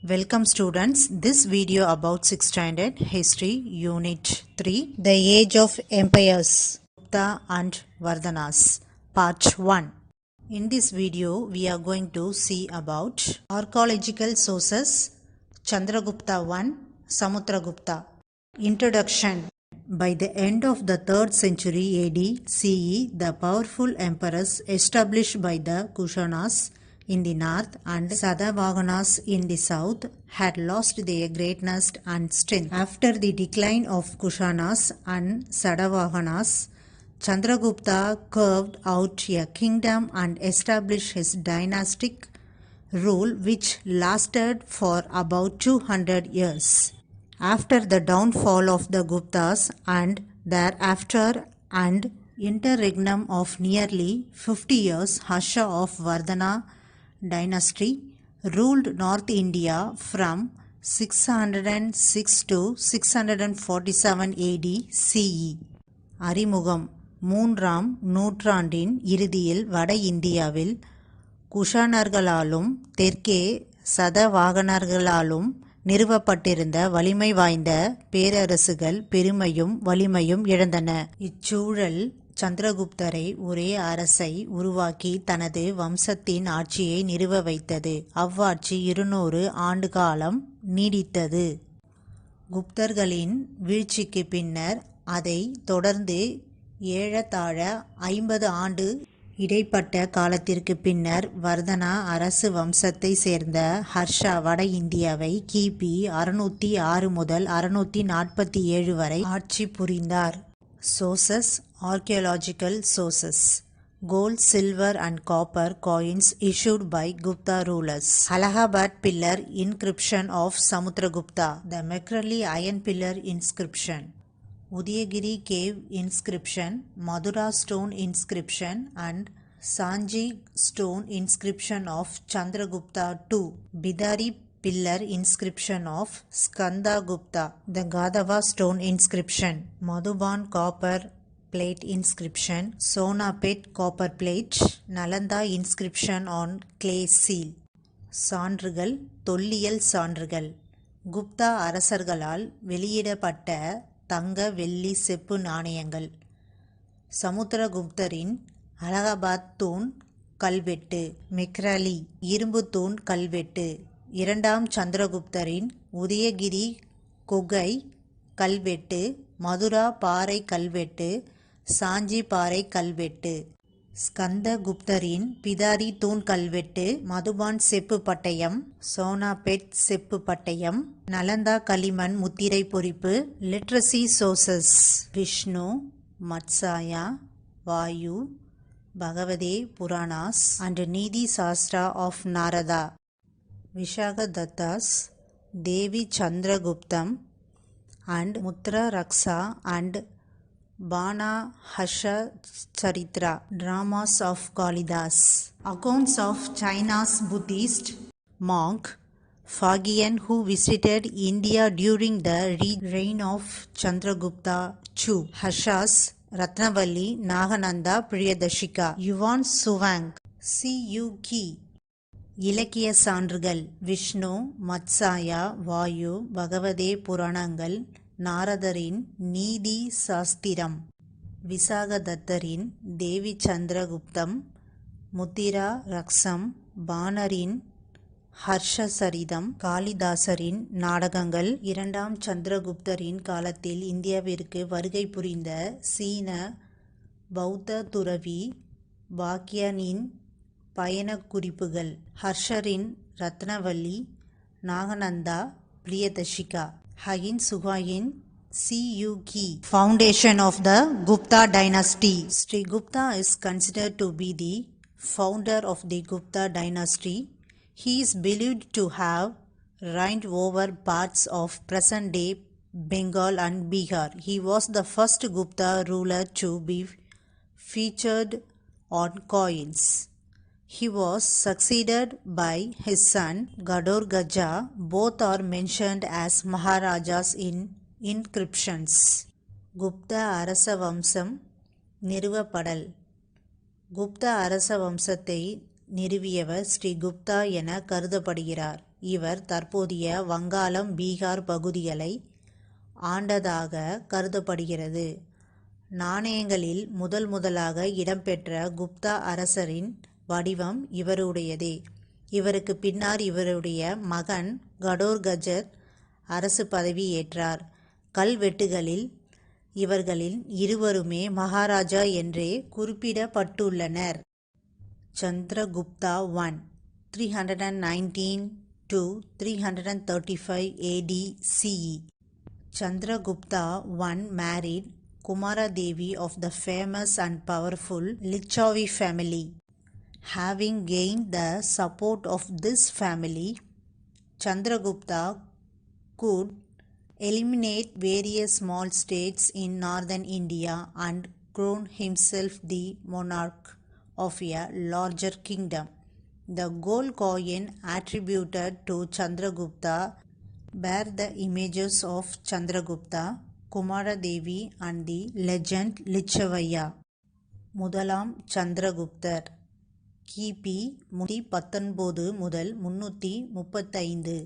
Welcome students. This video about 6th standard history unit 3 The Age of Empires Gupta and Vardhanas part 1. In this video we are going to see about archaeological sources Chandragupta I Samudragupta. Introduction. By the end of the 3rd century AD CE, the powerful emperors established by the Kushanas in the north and Satavahanas in the south had lost their greatness and strength. After the decline of Kushanas and Satavahanas, Chandragupta carved out a kingdom and established his dynastic rule which lasted for about 200 years. After the downfall of the Guptas and thereafter and interregnum of nearly 50 years, Harsha of Vardhana dynasty ruled North India from 606 to 647 AD CE. அறிமுகம். 3ஆம் நூற்றாண்டின் இறுதியில் வட இந்தியாவில் குஷானர்களாலும் தெற்கே சதவாகனர்களாலும் நிறுவப்பட்டிருந்த வலிமை வாய்ந்த பேரரசுகள் பெருமையும் வலிமையும் இழந்தன. இச்சூழல் சந்திரகுப்தரை ஒரே அரசை உருவாக்கி தனது வம்சத்தின் ஆட்சியை நிறுவ வைத்தது. அவ்வாட்சி 200 ஆண்டு காலம் நீடித்தது. குப்தர்களின் வீழ்ச்சிக்கு பின்னர் அதை தொடர்ந்து ஏறத்தாழ 50 ஆண்டு இடைப்பட்ட காலத்திற்கு பின்னர் வர்தனா அரசு வம்சத்தை சேர்ந்த ஹர்ஷா வட இந்தியாவை கிபி 606 முதல் 647 வரை ஆட்சி புரிந்தார். Sources: Archaeological sources. Gold, silver and copper coins issued by Gupta rulers. Allahabad pillar inscription of Samudragupta. The Mekali iron pillar inscription. Udayagiri cave inscription, Madura stone inscription and Sanji stone inscription of Chandragupta II. Bidari pillar inscription of Skandagupta. The Gadava stone inscription. Madhuban copper plate inscription. Sonapet copper plate. Nalanda inscription on clay seal. சான்றுகள். தொல்லியல் சான்றுகள். குப்தா அரசர்களால் வெளியிடப்பட்ட தங்க வெள்ளி செப்பு நாணயங்கள். சமுத்திரகுப்தரின் அலகாபாத் தூண் கல்வெட்டு. மெக்ராலி இரும்பு தூண் கல்வெட்டு. 2ஆம் சந்திரகுப்தரின் உதயகிரி குகை கல்வெட்டு. மதுரா பாறை கல்வெட்டு. சாஞ்சி பாறை கல்வெட்டு. ஸ்கந்தகுப்தரின் பிதாரி தூண் கல்வெட்டு. மதுபான் செப்பு பட்டயம். சோனாபெட் செப்பு பட்டயம். நலந்தா களிமண் முத்திரை பொறிப்பு. Literary sources: Vishnu, Matsya, Vayu, Bhagavata Puranas and Niti Shastra of Narada. Vishakhadatta's, Devi Chandraguptam and Mudra Raksha and Bana Harsha Charitra. Dramas of Kalidas. Accounts of China's Buddhist monk Fagian who visited India during the reign of Chandragupta II. Harsha's Ratnavalli Nagananda Priyadashika. Yuan Suvang. C.U.K. இலக்கிய சான்றுகள். விஷ்ணு, மத்சாயா, வாயு, பகவதே புராணங்கள், நாரதரின் நீதி சாஸ்திரம், விசாகதத்தரின் தேவி சந்திரகுப்தம், முத்திரா ரக்ஷம், பானரின் ஹர்ஷசரிதம், காளிதாசரின் நாடகங்கள். 2ஆம் சந்திரகுப்தரின் காலத்தில் இந்தியாவிற்கு வருகை புரிந்த சீன பௌத்த துறவி பாக்யானின் பயணக் குறிப்புகள். ஹர்ஷரின் Rathnavalli, Nagananda Priyadarshika. Hagin Suhayin, C.U.K. Foundation of the Gupta dynasty. Sri Gupta is considered to be the founder of the Gupta dynasty. He is believed to have reigned over parts of present-day Bengal and Bihar. He was the first Gupta ruler to be featured on coins. He was succeeded by his son Gador Gaja. Both are mentioned as Maharajas in inscriptions. Gupta அரச வம்சம் நிறுவப்படல். குப்த அரச வம்சத்தை நிறுவியவர் ஸ்ரீ குப்தா என கருதப்படுகிறார். இவர் தற்போதைய வங்காளம், பீகார் பகுதிகளை ஆண்டதாக கருதப்படுகிறது. நாணயங்களில் முதலாக இடம்பெற்ற குப்தா அரசரின் வடிவம் இவருடையதே. இவருக்கு பின்னர் இவருடைய மகன் கடோர்கஜர் அரசு பதவி ஏற்றார். கல்வெட்டுகளில் இவர்களில் இருவருமே மகாராஜா என்றே குறிப்பிடப்பட்டுள்ளனர். Chandragupta I 319 to 335 AD CE. Chandragupta I married Kumaradevi of the famous and powerful Licchavi family. Having gained the support of this family, Chandragupta could eliminate various small states in northern India and crown himself the monarch of a larger kingdom. The gold coin attributed to Chandragupta bear the images of Chandragupta, Kumaradevi and the legend Lichavaya. முதலாம் சந்திரகுப்தர் கிபி 319 முதல் 335.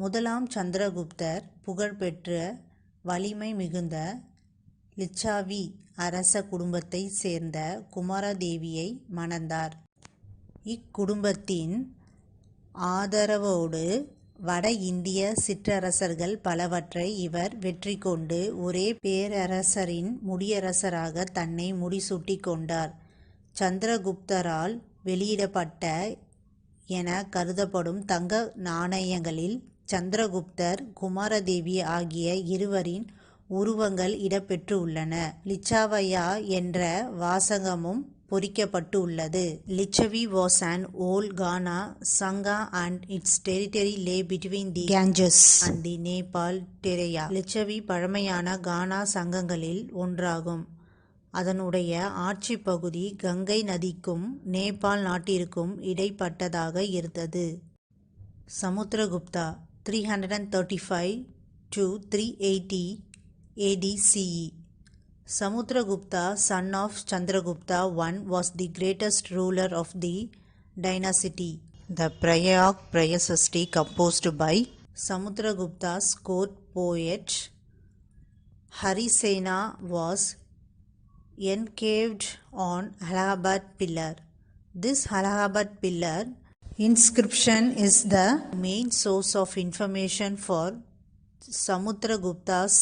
முதலாம் சந்திரகுப்தர் புகழ்பெற்ற வலிமை மிகுந்த லிச்சாவி அரச குடும்பத்தை சேர்ந்த குமாரதேவியை மணந்தார். இக்குடும்பத்தின் ஆதரவோடு வட இந்திய சிற்றரசர்கள் பலவற்றை இவர் வெற்றி கொண்டு ஒரே பேரரசரின் முடியரசராக தன்னை முடிசூட்டிக் கொண்டார். சந்திரகுப்தரால் வெளியிடப்பட்ட என கருதப்படும் தங்க நாணயங்களில் சந்திரகுப்தர், குமாரதேவி ஆகிய இருவரின் உருவங்கள் இடம்பெற்றுள்ளன. லிச்சாவையா என்ற வாசகமும் பொறிக்கப்பட்டுள்ளது. Lichavi was an old Ghana Sangha and its territory lay between the Ganges and the Nepal Teraya. Licchavi பழமையான கானா சங்கங்களில் ஒன்றாகும். அதனுடைய ஆட்சி பகுதி கங்கை நதிக்கும் நேபாள் நாட்டிற்கும் இடைப்பட்டதாக இருந்தது. Samudragupta 335 to 380 AD CE. Samudragupta, son of Chandragupta I, was the greatest ruler of the dynasty. The Prayasasti composed by Samudragupta's court poet Harisena was engraved on Allahabad pillar. This Allahabad pillar inscription is the main source of information for Samudragupta's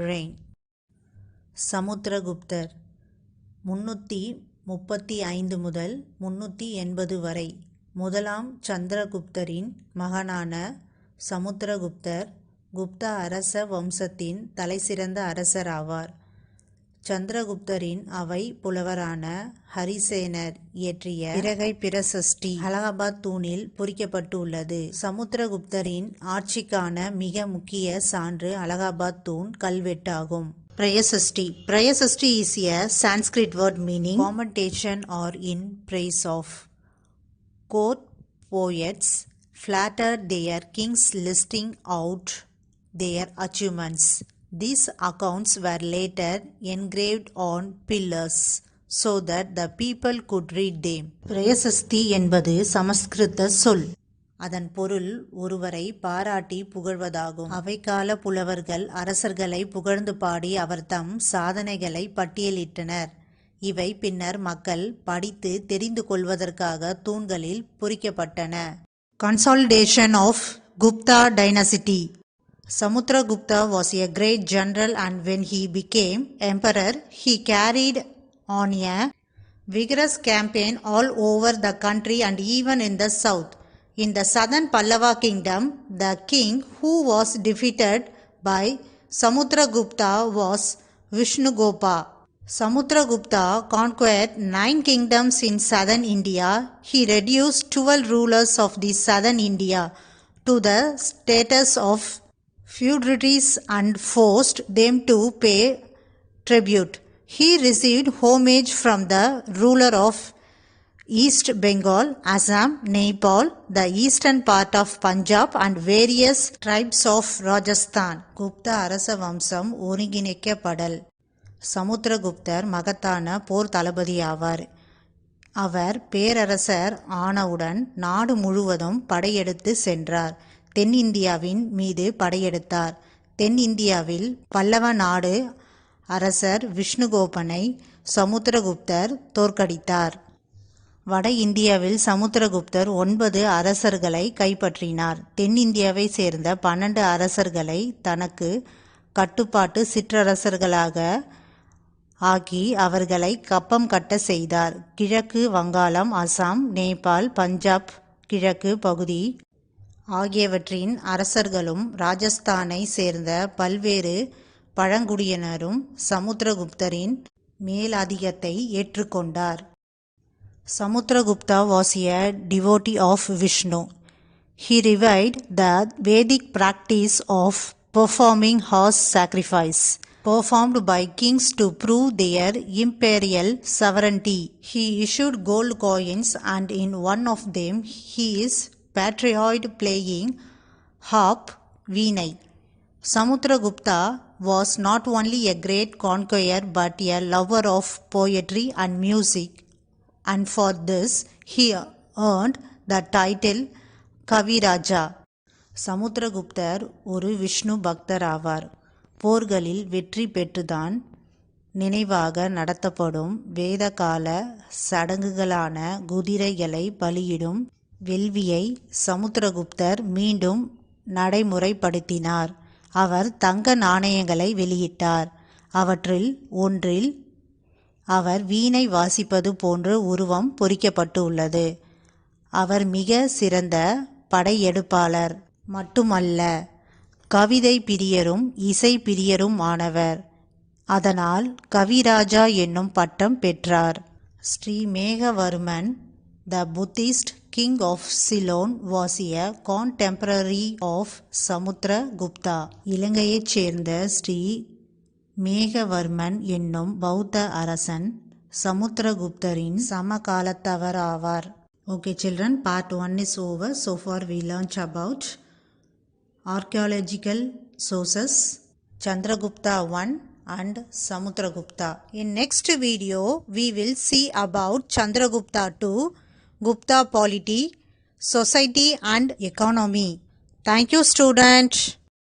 reign. சமுத்திரகுப்தர் 335 முதல் 380 வரை. முதலாம் சந்திரகுப்தரின் மகனான சமுத்திரகுப்தர் குப்தா அரச வம்சத்தின் தலைசிறந்த அரசர் ஆவார். சந்திரகுப்தரின் அவை புலவரான ஹரிசேனர் இயற்றிய பிரகை பிரசஸ்டி அலகாபாத் தூணில் பொறிக்கப்பட்டுள்ளது. சமுத்திரகுப்தரின் ஆட்சிக்கான மிக முக்கிய சான்று அலகாபாத் தூண் கல்வெட்டாகும். Prayasasti is a Sanskrit word meaning commendation or in praise of. Court poets flattered their kings listing out their achievements. These accounts were later engraved on pillars so that the people could read them. Prayasasti என்பது சமஸ்கிருத சொல். அதன் பொருள் ஒருவரை பாராட்டி புகழ்வதாகும். அவைக்கால புலவர்கள் அரசர்களை புகழ்ந்து பாடி அவர் தம் சாதனைகளை பட்டியலிட்டனர். இவை பின்னர் மக்கள் படித்து தெரிந்து கொள்வதற்காக தூண்களில் பொறிக்கப்பட்டன. Consolidation of Gupta dynasty. Samudragupta was a great general, and when he became emperor, he carried on a vigorous campaign all over the country and even in the south. In the southern Pallava kingdom, the king who was defeated by Samudragupta was Vishnugopa. Samudragupta conquered 9 kingdoms in southern India. He reduced 12 rulers of the southern India to the status of feudatories and forced them to pay tribute. He received homage from the ruler of East Bengal, Assam, Nepal, the eastern part of Punjab and various tribes of Rajasthan. Gupta அரச வம்சம் ஒருங்கிணைக்கப்படல். சமுத்திரகுப்தர் மகத்தான போர் தளபதி ஆவார். அவர் பேரரசர் ஆனவுடன் நாடு முழுவதும் படையெடுத்து சென்றார். தென்னிந்தியாவின் மீது படையெடுத்தார். தென்னிந்தியாவில் பல்லவ நாடு அரசர் விஷ்ணுகோபனை சமுத்திரகுப்தர் தோற்கடித்தார். வட இந்தியாவில் சமுத்திரகுப்தர் 9 அரசர்களை கைப்பற்றினார். தென்னிந்தியாவை சேர்ந்த 12 அரசர்களை தனக்கு கட்டுப்பாட்டு சிற்றரசர்களாக ஆக்கி அவர்களை கப்பம் கட்ட செய்தார். கிழக்கு வங்காளம், அசாம், நேபாள், பஞ்சாப் கிழக்கு பகுதி ஆகியவற்றின் அரசர்களும் ராஜஸ்தானை சேர்ந்த பல்வேறு பழங்குடியினரும் சமுத்திரகுப்தரின் மேலாதிக்கத்தை ஏற்றுக்கொண்டார். Samudragupta was a devotee of Vishnu. He revived the Vedic practice of performing horse sacrifice, performed by kings to prove their imperial sovereignty. He issued gold coins, and in one of them he is portrayed playing harp Veenai. Samudragupta was not only a great conqueror but a lover of poetry and music, and for this he earned the title Kaviraja. சமுத்திரகுப்தர் ஒரு விஷ்ணு பக்தர் ஆவார். போர்களில் வெற்றி பெற்றுதான் நினைவாக நடத்தப்படும் வேதகால சடங்குகளான குதிரைகளை பலியிடும் வேள்வியை சமுத்திரகுப்தர் மீண்டும் நடைமுறைப்படுத்தினார். அவர் தங்க நாணயங்களை வெளியிட்டார். அவற்றில் ஒன்றில் அவர் வீணை வாசிப்பது போன்ற உருவம் பொறிக்கப்பட்டுள்ளது. அவர் மிக சிறந்த படையெடுப்பாளர் மட்டுமல்ல, கவிதை பிரியரும் இசை பிரியரும் ஆனவர். அதனால் கவிராஜா என்னும் பட்டம் பெற்றார். Sri Meghavarman, the Buddhist king of Ceylon, was a contemporary of Samudragupta. இலங்கையைச் சேர்ந்த ஸ்ரீ மேகவர்மன் என்னும் பௌத்த அரசன் சமுத்திரகுப்தரின் சமகாலத்தவர் ஆவார். Okay children, part 1 is over. So far we learnt about archaeological sources, Chandragupta I and Samudragupta. In next video we will see about Chandragupta II, Gupta polity, society and economy. Thank you student.